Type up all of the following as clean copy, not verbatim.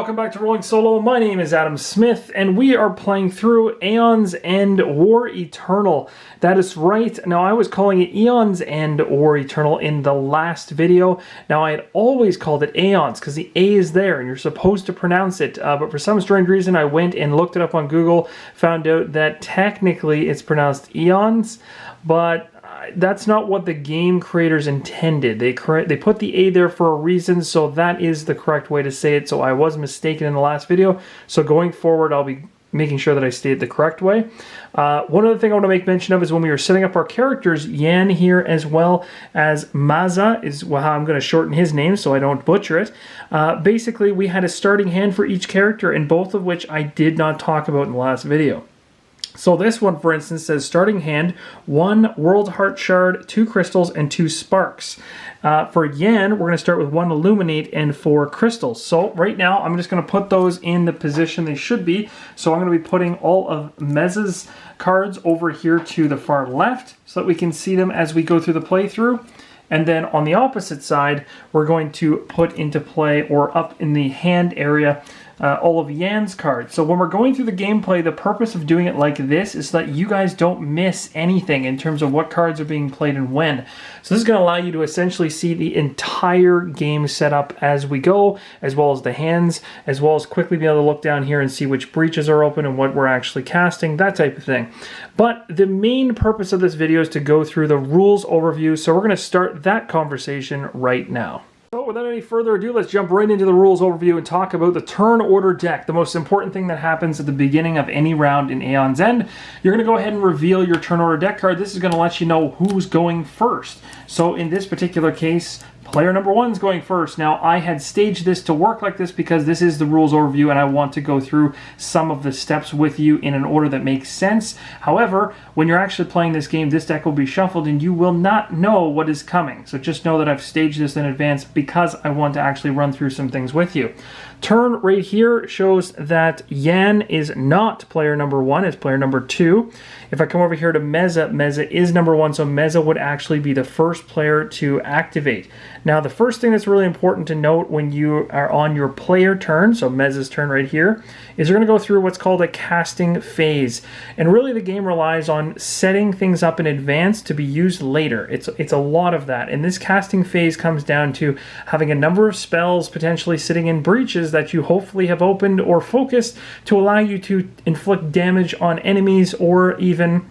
welcome back to Rolling Solo. My name is Adam Smith, and we are playing through Aeons and War Eternal. That is right. Now, I was calling it Aeons and War Eternal in the last video. Now, I had always called it Aeons because the A is there, and you're supposed to pronounce it. But for some strange reason, I went and looked it up on Google, found out that technically it's pronounced Aeons, but that's not what the game creators intended. They put the A there for a reason, so that is the correct way to say it. So I was mistaken in the last video. So going forward, I'll be making sure that I state it the correct way. One other thing I want to make mention of is when we were setting up our characters, Yan here as well as Maza is how I'm going to shorten his name so I don't butcher it. Basically, we had a starting hand for each character, and both of which I did not talk about in the last video. So this one, for instance, says starting hand, 1 World Heart Shard, 2 crystals, and 2 sparks. For Yan, we're going to start with 1 Illuminate and 4 crystals. So right now, I'm just going to put those in the position they should be. So I'm going to be putting all of Meza's cards over here to the far left so that we can see them as we go through the playthrough. And then on the opposite side, we're going to put into play, or up in the hand area, all of Yan's cards. So when we're going through the gameplay, the purpose of doing it like this is so that you guys don't miss anything in terms of what cards are being played and when. So this is going to allow you to essentially see the entire game setup as we go, as well as the hands, as well as quickly be able to look down here and see which breaches are open and what we're actually casting, that type of thing. But the main purpose of this video is to go through the rules overview, so we're going to start that conversation right now. So without any further ado, let's jump right into the rules overview and talk about the turn order deck, the most important thing that happens at the beginning of any round in Aeon's End. You're going to go ahead and reveal your turn order deck card. This is going to let you know who's going first. So in this particular case, player number 1 is going first. Now, I had staged this to work like this because this is the rules overview and I want to go through some of the steps with you in an order that makes sense. However, when you're actually playing this game, this deck will be shuffled and you will not know what is coming. So just know that I've staged this in advance because I want to actually run through some things with you. Turn right here shows that Yan is not player number 1, it's player number 2. If I come over here to Meza, Meza is number 1, so Meza would actually be the first player to activate. Now, the first thing that's really important to note when you are on your player turn, so Meza's turn right here, is you're going to go through what's called a casting phase. And really the game relies on setting things up in advance to be used later. It's a lot of that. And this casting phase comes down to having a number of spells potentially sitting in breaches that you hopefully have opened or focused to allow you to inflict damage on enemies or even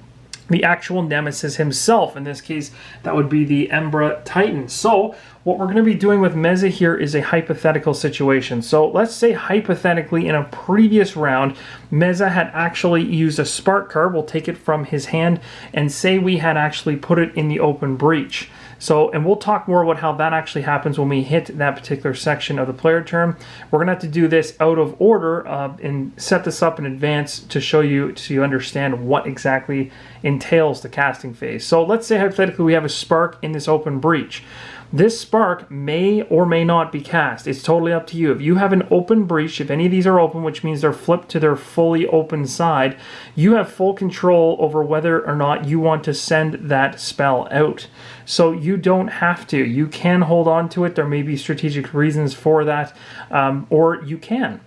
the actual Nemesis himself. In this case, that would be the Umbra Titan. So what we're going to be doing with Meza here is a hypothetical situation. So let's say hypothetically in a previous round, Meza had actually used a spark card. We'll take it from his hand and say we had actually put it in the open breach. So, and we'll talk more about how that actually happens when we hit that particular section of the player turn. We're going to have to do this out of order and set this up in advance to show you, so you understand what exactly entails the casting phase. So let's say hypothetically we have a spark in this open breach. This spark may or may not be cast. It's totally up to you. If you have an open breach, if any of these are open, which means they're flipped to their fully open side, you have full control over whether or not you want to send that spell out. So you don't have to. You can hold on to it. There may be strategic reasons for that, or you can.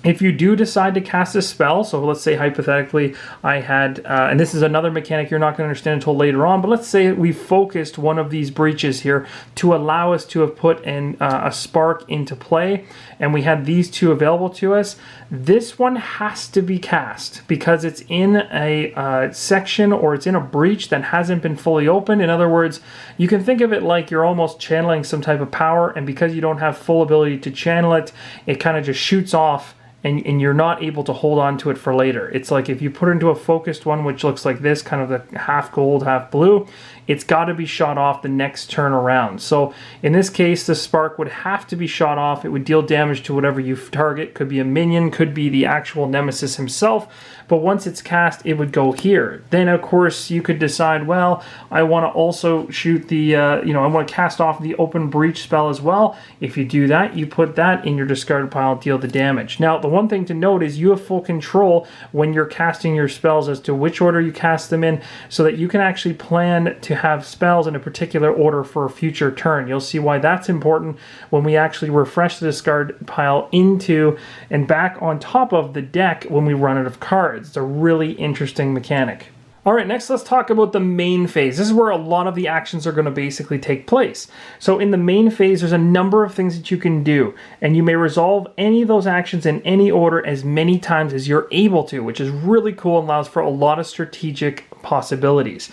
If you do decide to cast a spell, so let's say hypothetically I had, and this is another mechanic you're not going to understand until later on, but let's say we focused one of these breaches here to allow us to have put in a spark into play, and we had these 2 available to us. This one has to be cast because it's in a section, or it's in a breach that hasn't been fully opened. In other words, you can think of it like you're almost channeling some type of power, and because you don't have full ability to channel it, it kind of just shoots off. And you're not able to hold on to it for later. It's like if you put it into a focused one, which looks like this, kind of the half gold, half blue, it's got to be shot off the next turn around. So in this case, the spark would have to be shot off. It would deal damage to whatever you target. Could be a minion, could be the actual Nemesis himself. But once it's cast, it would go here. Then, of course, you could decide, well, I want to also shoot the, I want to cast off the open breach spell as well. If you do that, you put that in your discarded pile, deal the damage. Now, the one thing to note is you have full control when you're casting your spells as to which order you cast them in, so that you can actually plan to have spells in a particular order for a future turn. You'll see why that's important when we actually refresh the discard pile into and back on top of the deck when we run out of cards. It's a really interesting mechanic. Alright, next let's talk about the main phase. This is where a lot of the actions are going to basically take place. So in the main phase, there's a number of things that you can do, and you may resolve any of those actions in any order as many times as you're able to, which is really cool and allows for a lot of strategic possibilities.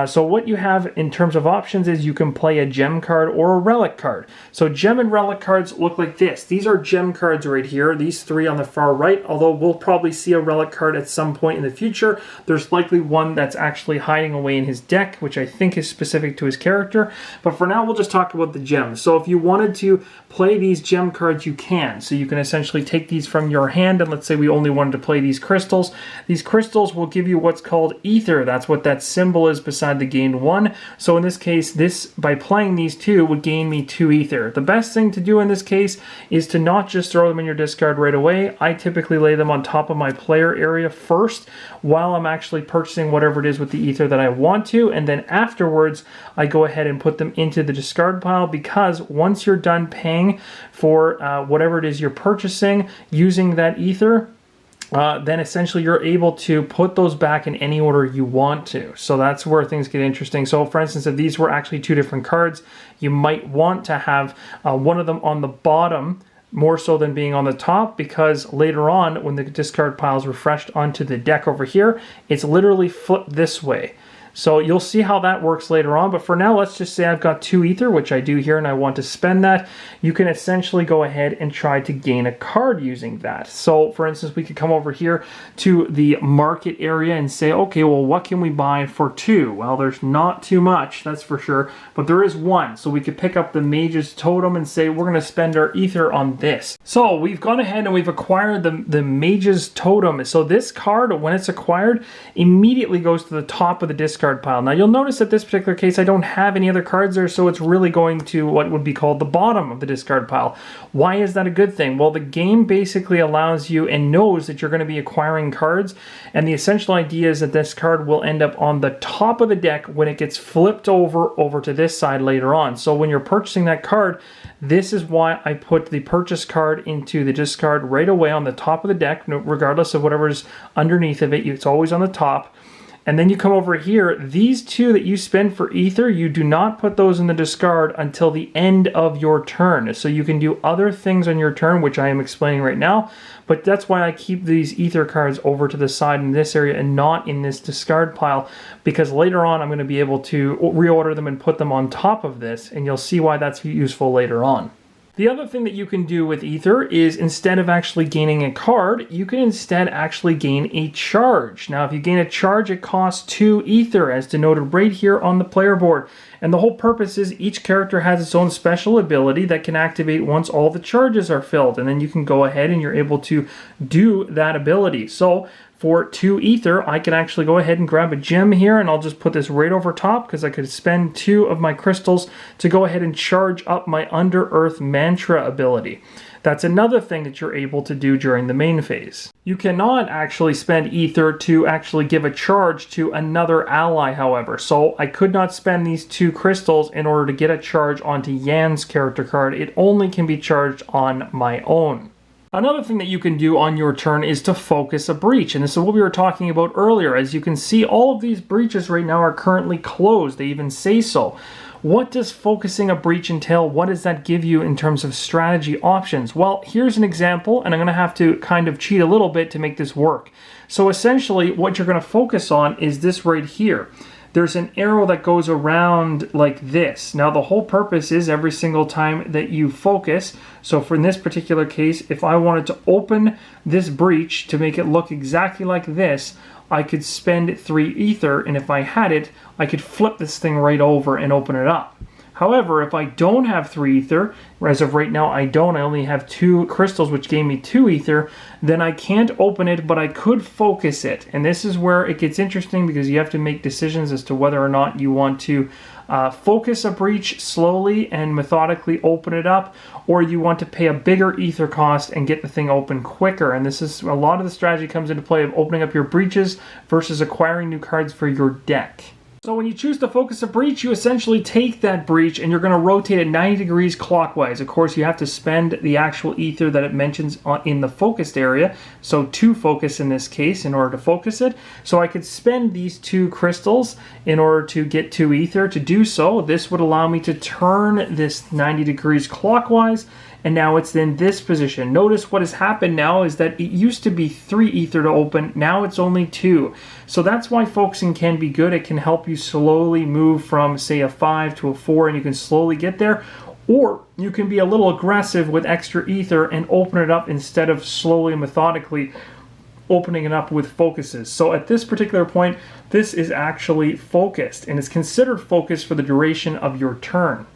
So what you have in terms of options is you can play a gem card or a relic card. So gem and relic cards look like this. These are gem cards right here, these three on the far right, although we'll probably see a relic card at some point in the future. There's likely one that's actually hiding away in his deck, which I think is specific to his character. But for now, we'll just talk about the gems. So if you wanted to play these gem cards, you can. So you can essentially take these from your hand, and let's say we only wanted to play these crystals. These crystals will give you what's called ether. That's what that symbol is beside the gain 1. So in this case, by playing these two would gain me 2 ether. The best thing to do in this case is to not just throw them in your discard right away. I typically lay them on top of my player area first while I'm actually purchasing whatever it is with the ether that I want to, and then afterwards I go ahead and put them into the discard pile, because once you're done paying for whatever it is you're purchasing using that ether, then essentially you're able to put those back in any order you want to. So that's where things get interesting. So for instance, if these were actually 2 different cards, you might want to have one of them on the bottom more so than being on the top, because later on when the discard pile is refreshed onto the deck over here, it's literally flipped this way. So you'll see how that works later on, but for now, let's just say I've got 2 ether, which I do here, and I want to spend that. You can essentially go ahead and try to gain a card using that. So for instance, we could come over here to the market area and say, okay, well, what can we buy for 2? Well, there's not too much, that's for sure, but there is 1. So we could pick up the Mage's Totem and say, we're gonna spend our ether on this. So we've gone ahead and we've acquired the Mage's Totem. So this card, when it's acquired, immediately goes to the top of the discard pile. Now you'll notice that this particular case I don't have any other cards there, so it's really going to what would be called the bottom of the discard pile. Why is that a good thing? Well, the game basically allows you and knows that you're going to be acquiring cards, and the essential idea is that this card will end up on the top of the deck when it gets flipped over to this side later on. So when you're purchasing that card, this is why I put the purchase card into the discard right away on the top of the deck, regardless of whatever's underneath of it. It's always on the top. And then you come over here, these 2 that you spend for ether, you do not put those in the discard until the end of your turn. So you can do other things on your turn, which I am explaining right now, but that's why I keep these ether cards over to the side in this area and not in this discard pile, because later on I'm going to be able to reorder them and put them on top of this, and you'll see why that's useful later on. The other thing that you can do with ether is, instead of actually gaining a card, you can instead actually gain a charge. Now, if you gain a charge, it costs 2 ether, as denoted right here on the player board. And the whole purpose is each character has its own special ability that can activate once all the charges are filled. And then you can go ahead and you're able to do that ability. So for 2 ether, I can actually go ahead and grab a gem here, and I'll just put this right over top because I could spend 2 of my crystals to go ahead and charge up my Under Earth Mantra ability. That's another thing that you're able to do during the main phase. You cannot actually spend ether to actually give a charge to another ally, however. So I could not spend these 2 crystals in order to get a charge onto Yan's character card. It only can be charged on my own. Another thing that you can do on your turn is to focus a breach, and this is what we were talking about earlier. As you can see, all of these breaches right now are currently closed. They even say so. What does focusing a breach entail? What does that give you in terms of strategy options? Well, here's an example, and I'm going to have to kind of cheat a little bit to make this work. So essentially, what you're going to focus on is this right here. There's an arrow that goes around like this. Now the whole purpose is every single time that you focus, so for in this particular case, if I wanted to open this breach to make it look exactly like this, I could spend 3 ether, and if I had it, I could flip this thing right over and open it up. However, if I don't have 3 ether, as of right now I don't, I only have 2 crystals which gave me 2 ether, then I can't open it, but I could focus it. And this is where it gets interesting because you have to make decisions as to whether or not you want to focus a breach slowly and methodically open it up, or you want to pay a bigger ether cost and get the thing open quicker. And this is a lot of the strategy comes into play of opening up your breaches versus acquiring new cards for your deck. So when you choose to focus a breach, you essentially take that breach and you're going to rotate it 90 degrees clockwise. Of course, you have to spend the actual ether that it mentions in the focused area. So 2 focus in this case in order to focus it. So I could spend these 2 crystals in order to get 2 ether. To do so, this would allow me to turn this 90 degrees clockwise, and now it's in this position. Notice what has happened now is that it used to be 3 ether to open, now it's only 2. So that's why focusing can be good. It can help you slowly move from, say, a 5 to a 4, and you can slowly get there. Or you can be a little aggressive with extra ether and open it up instead of slowly and methodically opening it up with focuses. So at this particular point, this is actually focused, and it's considered focused for the duration of your turn.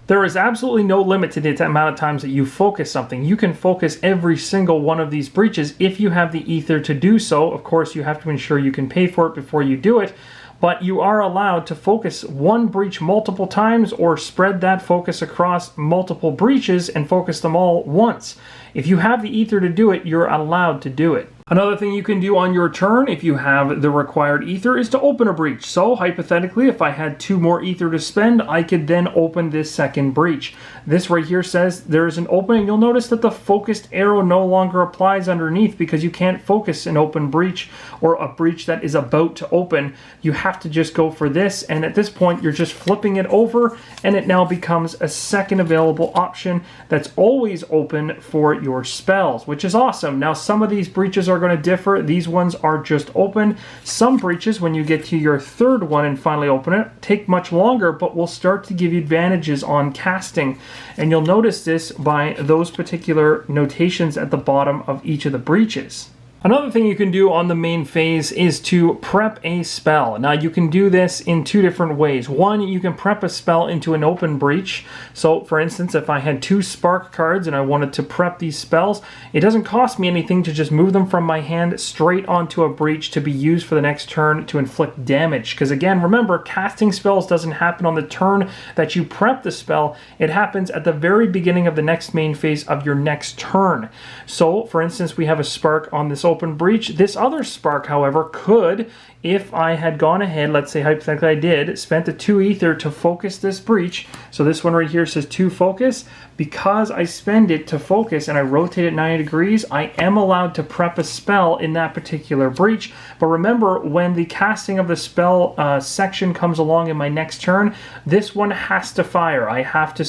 There is absolutely no limit to the amount of times that you focus something. You can focus every single one of these breaches if you have the ether to do so. Of course, you have to ensure you can pay for it before you do it, but you are allowed to focus one breach multiple times or spread that focus across multiple breaches and focus them all once. If you have the ether to do it, you're allowed to do it. Another thing you can do on your turn, if you have the required ether, is to open a breach. So, hypothetically, if I had 2 more ether to spend, I could then open this second breach. This right here says there is an opening. You'll notice that the focused arrow no longer applies underneath because you can't focus an open breach or a breach that is about to open. You have to just go for this, and at this point, you're just flipping it over, and it now becomes a second available option that's always open for your spells, which is awesome. Now, some of these breaches are going to differ. These ones are just open. Some breaches, when you get to your 3rd one and finally open it, take much longer, but will start to give you advantages on casting. And you'll notice this by those particular notations at the bottom of each of the breaches. Another thing you can do on the main phase is to prep a spell. Now you can do this in 2 different ways. One, you can prep a spell into an open breach. So for instance, if I had 2 spark cards and I wanted to prep these spells, it doesn't cost me anything to just move them from my hand straight onto a breach to be used for the next turn to inflict damage. Because again, remember, casting spells doesn't happen on the turn that you prep the spell. It happens at the very beginning of the next main phase of your next turn. So for instance, we have a spark on this open breach. This other spark, however, could, if I had gone ahead, let's say hypothetically I did, spent the 2 ether to focus this breach. So this one right here says 2 focus. Because I spend it to focus and I rotate it 90 degrees, I am allowed to prep a spell in that particular breach. But remember, when the casting of the spell section comes along in my next turn, this one has to fire. I have to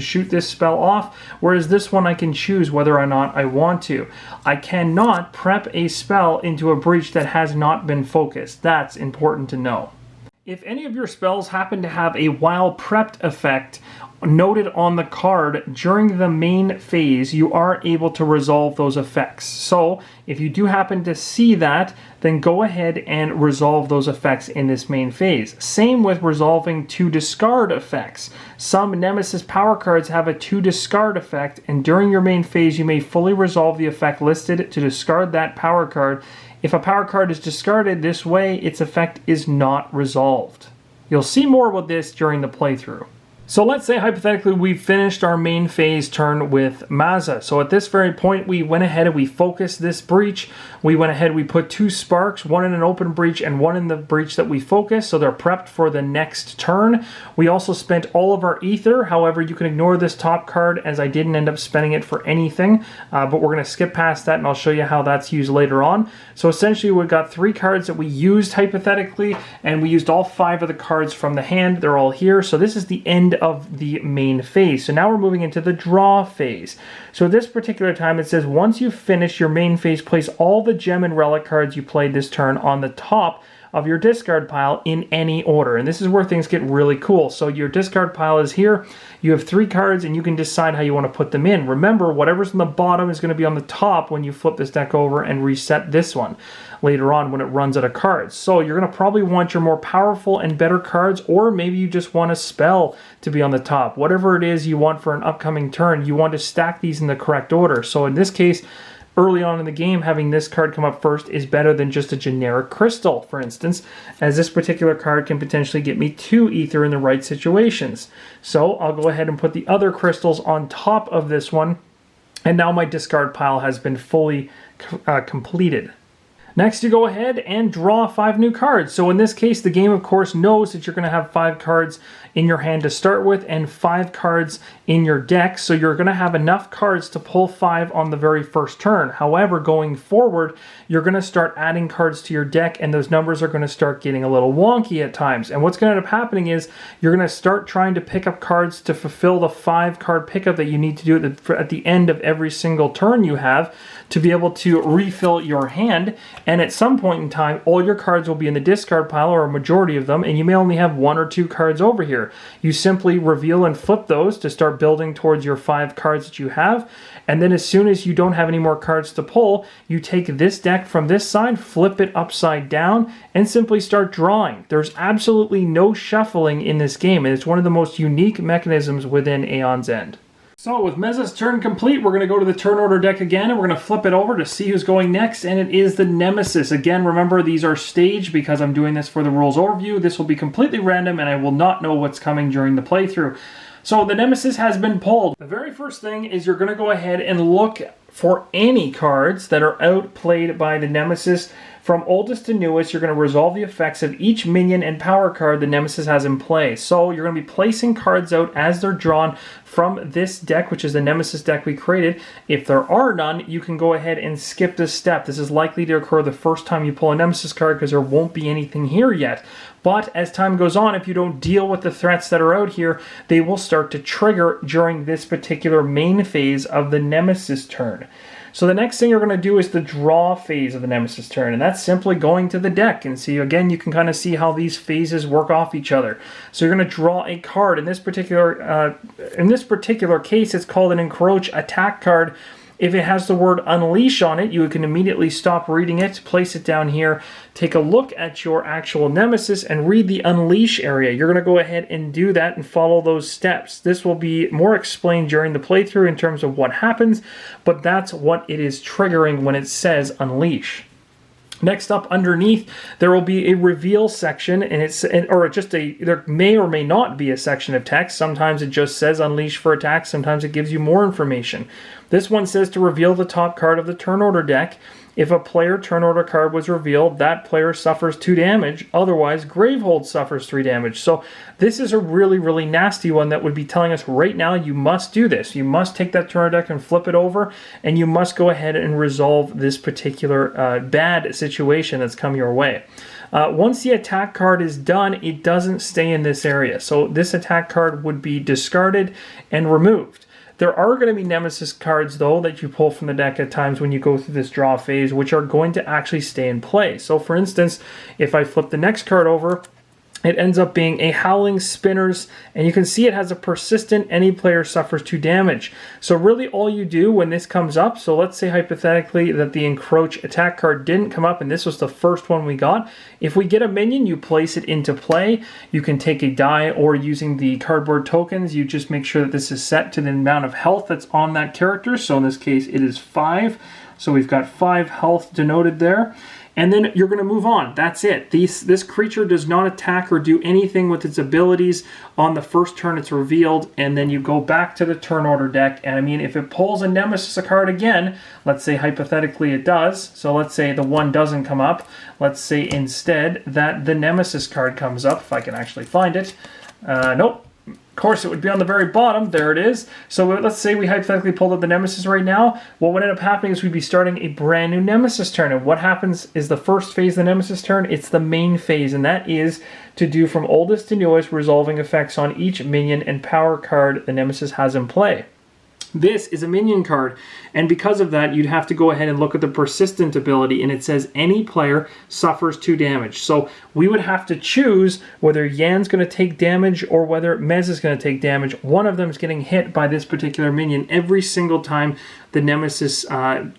shoot this spell off, whereas this one I can choose whether or not I want to. I cannot prep a spell into a breach that has not been focused. That's important to know. If any of your spells happen to have a while prepped effect noted on the card during the main phase, you are able to resolve those effects. So if you do happen to see that, then go ahead and resolve those effects in this main phase. Same with resolving 2 discard effects. Some Nemesis power cards have a 2 discard effect, and during your main phase you may fully resolve the effect listed to discard that power card. If a power card is discarded this way, its effect is not resolved. You'll see more about this during the playthrough. So let's say hypothetically we finished our main phase turn with Maza. So at this very point we went ahead and we focused this breach. We went ahead, we put 2 sparks, one in an open breach and one in the breach that we focused, so they're prepped for the next turn. We also spent all of our ether. However, you can ignore this top card as I didn't end up spending it for anything, but we're going to skip past that and I'll show you how that's used later on. So essentially we've got 3 cards that we used hypothetically, and we used all 5 of the cards from the hand. They're all here. So this is the end of the main phase. So now we're moving into the draw phase. So at this particular time it says once you finish your main phase, place all the gem and relic cards you played this turn on the top of your discard pile in any order. And this is where things get really cool. So your discard pile is here. You have 3 cards and you can decide how you want to put them in. Remember, whatever's on the bottom is going to be on the top when you flip this deck over and reset this one later on when it runs out of cards. So you're going to probably want your more powerful and better cards, or maybe you just want a spell to be on the top. Whatever it is you want for an upcoming turn, you want to stack these in the correct order. So in this case, early on in the game, having this card come up first is better than just a generic crystal, for instance, as this particular card can potentially get me 2 ether in the right situations. So I'll go ahead and put the other crystals on top of this one, and now my discard pile has been fully completed. Next, you go ahead and draw 5 new cards. So in this case, the game, of course, knows that you're going to have 5 cards in your hand to start with and 5 cards in your deck. So you're going to have enough cards to pull 5 on the very first turn. However, going forward, you're going to start adding cards to your deck, and those numbers are going to start getting a little wonky at times. And what's going to end up happening is you're going to start trying to pick up cards to fulfill the 5-card pickup that you need to do at the end of every single turn you have to be able to refill your hand. And at some point in time, all your cards will be in the discard pile, or a majority of them, and you may only have 1 or 2 cards over here. You simply reveal and flip those to start building towards your 5 cards that you have, and then as soon as you don't have any more cards to pull, you take this deck from this side, flip it upside down, and simply start drawing. There's absolutely no shuffling in this game, and it's one of the most unique mechanisms within Aeon's End. So with Meza's turn complete, we're going to go to the turn order deck again, and we're going to flip it over to see who's going next, and it is the Nemesis. Again, remember, these are staged because I'm doing this for the rules overview. This will be completely random, and I will not know what's coming during the playthrough. So the Nemesis has been pulled. The very first thing is you're going to go ahead and look for any cards that are outplayed by the Nemesis. From oldest to newest, you're going to resolve the effects of each minion and power card the Nemesis has in play. So you're going to be placing cards out as they're drawn from this deck, which is the Nemesis deck we created. If there are none, you can go ahead and skip this step. This is likely to occur the first time you pull a Nemesis card because there won't be anything here yet. But as time goes on, if you don't deal with the threats that are out here, they will start to trigger during this particular main phase of the Nemesis turn. So the next thing you're going to do is the draw phase of the Nemesis turn, and that's simply going to the deck. And see, again, you can kind of see how these phases work off each other. So you're going to draw a card. In this particular case, it's called an encroach attack card. If it has the word unleash on it, you can immediately stop reading it, place it down here, take a look at your actual Nemesis, and read the unleash area. You're going to go ahead and do that and follow those steps. This will be more explained during the playthrough in terms of what happens, but that's what it is triggering when it says unleash. Next up, underneath, there will be a reveal section, and there may or may not be a section of text. Sometimes it just says unleash for attack. Sometimes it gives you more information. This one says to reveal the top card of the turn order deck. If a player turn order card was revealed, that player suffers 2 damage. Otherwise, Gravehold suffers 3 damage. So this is a really, really nasty one that would be telling us right now you must do this. You must take that turn order deck and flip it over, and you must go ahead and resolve this particular bad situation that's come your way. Once the attack card is done, it doesn't stay in this area. So this attack card would be discarded and removed. There are going to be Nemesis cards, though, that you pull from the deck at times when you go through this draw phase, which are going to actually stay in play. So, for instance, if I flip the next card over, it ends up being a Howling Spinners, and you can see it has a persistent any player suffers 2 damage. So really all you do when this comes up, so let's say hypothetically that the encroach attack card didn't come up and this was the first one we got. If we get a minion, you place it into play. You can take a die, or using the cardboard tokens, you just make sure that this is set to the amount of health that's on that character. So in this case it is 5. So we've got 5 health denoted there. And then you're going to move on. That's it. This creature does not attack or do anything with its abilities on the first turn it's revealed, and then you go back to the turn order deck. And I mean, if it pulls a Nemesis card again, let's say hypothetically it does, so let's say the 1 doesn't come up. Let's say instead that the Nemesis card comes up, if I can actually find it. Nope. Of course, it would be on the very bottom. There it is. So let's say we hypothetically pulled up the Nemesis right now. What would end up happening is we'd be starting a brand new Nemesis turn. And what happens is the first phase of the Nemesis turn, it's the main phase. And that is to do from oldest to newest, resolving effects on each minion and power card the Nemesis has in play. This is a minion card, and because of that, you'd have to go ahead and look at the persistent ability, and it says any player suffers 2 damage. So we would have to choose whether Yan's going to take damage or whether Mez is going to take damage. One of them is getting hit by this particular minion every single time the Nemesis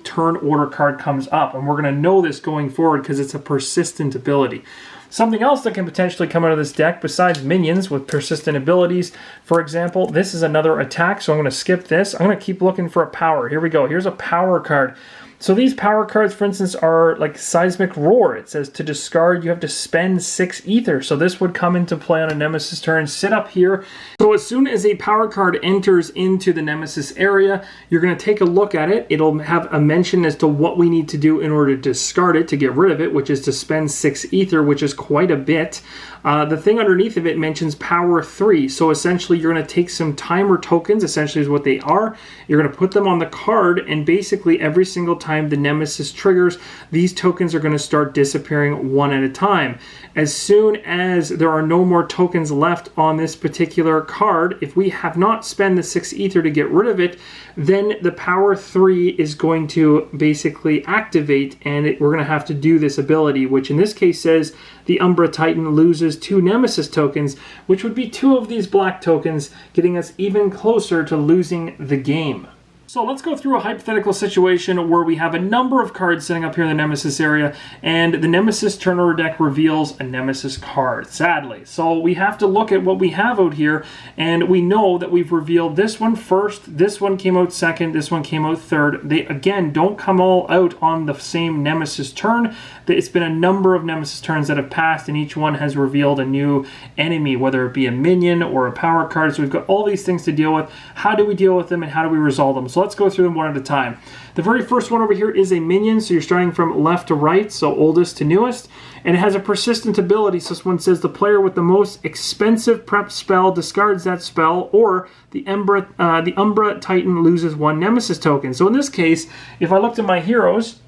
turn order card comes up, and we're going to know this going forward because it's a persistent ability. Something else that can potentially come out of this deck besides minions with persistent abilities, for example, this is another attack, so I'm going to skip this. I'm going to keep looking for a power. Here we go. Here's a power card. So these power cards, for instance, are like Seismic Roar. It says to discard, you have to spend 6 ether. So this would come into play on a Nemesis turn. Sit up here. So as soon as a power card enters into the Nemesis area, you're going to take a look at it. It'll have a mention as to what we need to do in order to discard it, to get rid of it, which is to spend 6 ether, which is quite a bit. The thing underneath of it mentions power 3. So essentially you're going to take some timer tokens, essentially is what they are. You're going to put them on the card, and basically every single time the Nemesis triggers, these tokens are going to start disappearing one at a time. As soon as there are no more tokens left on this particular card, if we have not spent the 6 ether to get rid of it, then the power 3 is going to basically activate, and we're going to have to do this ability, which in this case says the Umbra Titan loses 2 Nemesis tokens, which would be 2 of these black tokens, getting us even closer to losing the game. So let's go through a hypothetical situation where we have a number of cards sitting up here in the Nemesis area, and the Nemesis turn order deck reveals a Nemesis card, sadly. So we have to look at what we have out here, and we know that we've revealed this one first, this one came out second, this one came out third. They, again, don't come all out on the same Nemesis turn. It's been a number of Nemesis turns that have passed, and each one has revealed a new enemy, whether it be a minion or a power card. So we've got all these things to deal with. How do we deal with them, and how do we resolve them? So let's go through them one at a time. The very first one over here is a minion, so you're starting from left to right, so oldest to newest, and it has a persistent ability. So this one says the player with the most expensive prep spell discards that spell, or the Umbra Titan loses 1 Nemesis token. So in this case, if I looked at my heroes,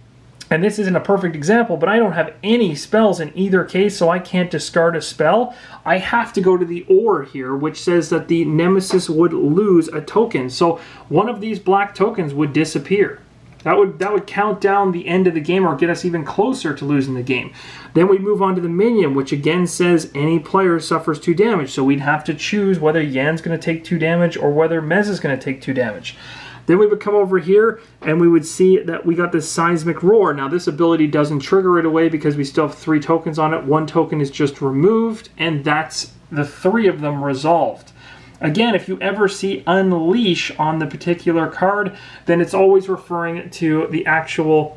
and this isn't a perfect example, but I don't have any spells in either case, so I can't discard a spell. I have to go to the or here, which says that the Nemesis would lose a token. So one of these black tokens would disappear. That would count down the end of the game, or get us even closer to losing the game. Then we move on to the minion, which again says any player suffers 2 damage. So we'd have to choose whether Yan's going to take 2 damage or whether Mez is going to take 2 damage. Then we would come over here and we would see that we got this Seismic Roar. Now this ability doesn't trigger right away because we still have 3 tokens on it. 1 token is just removed, and that's the 3 of them resolved. Again, if you ever see Unleash on the particular card, then it's always referring to the actual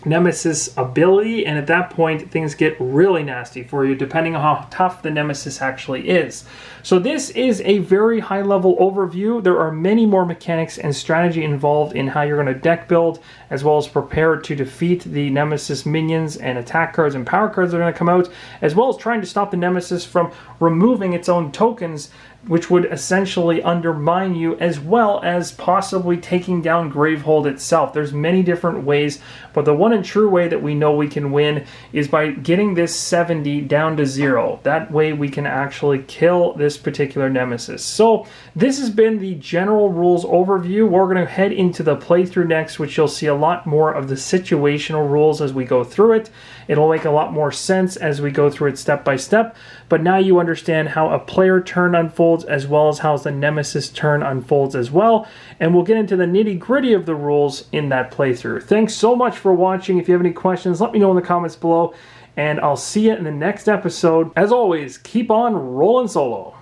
Nemesis ability, and at that point things get really nasty for you depending on how tough the Nemesis actually is. So this is a very high level overview. There are many more mechanics and strategy involved in how you're going to deck build, as well as prepare to defeat the Nemesis minions and attack cards and power cards that are going to come out, as well as trying to stop the Nemesis from removing its own tokens, which would essentially undermine you, as well as possibly taking down Gravehold itself. There's many different ways, but the one and true way that we know we can win is by getting this 70 down to 0. That way we can actually kill this particular Nemesis. So this has been the general rules overview. We're going to head into the playthrough next, which you'll see a lot more of the situational rules as we go through it. It'll make a lot more sense as we go through it step by step, but now you understand how a player turn unfolds, as well as how the Nemesis turn unfolds as well, and we'll get into the nitty-gritty of the rules in that playthrough. Thanks so much for watching. If you have any questions, let me know in the comments below, and I'll see you in the next episode. As always, keep on rolling solo.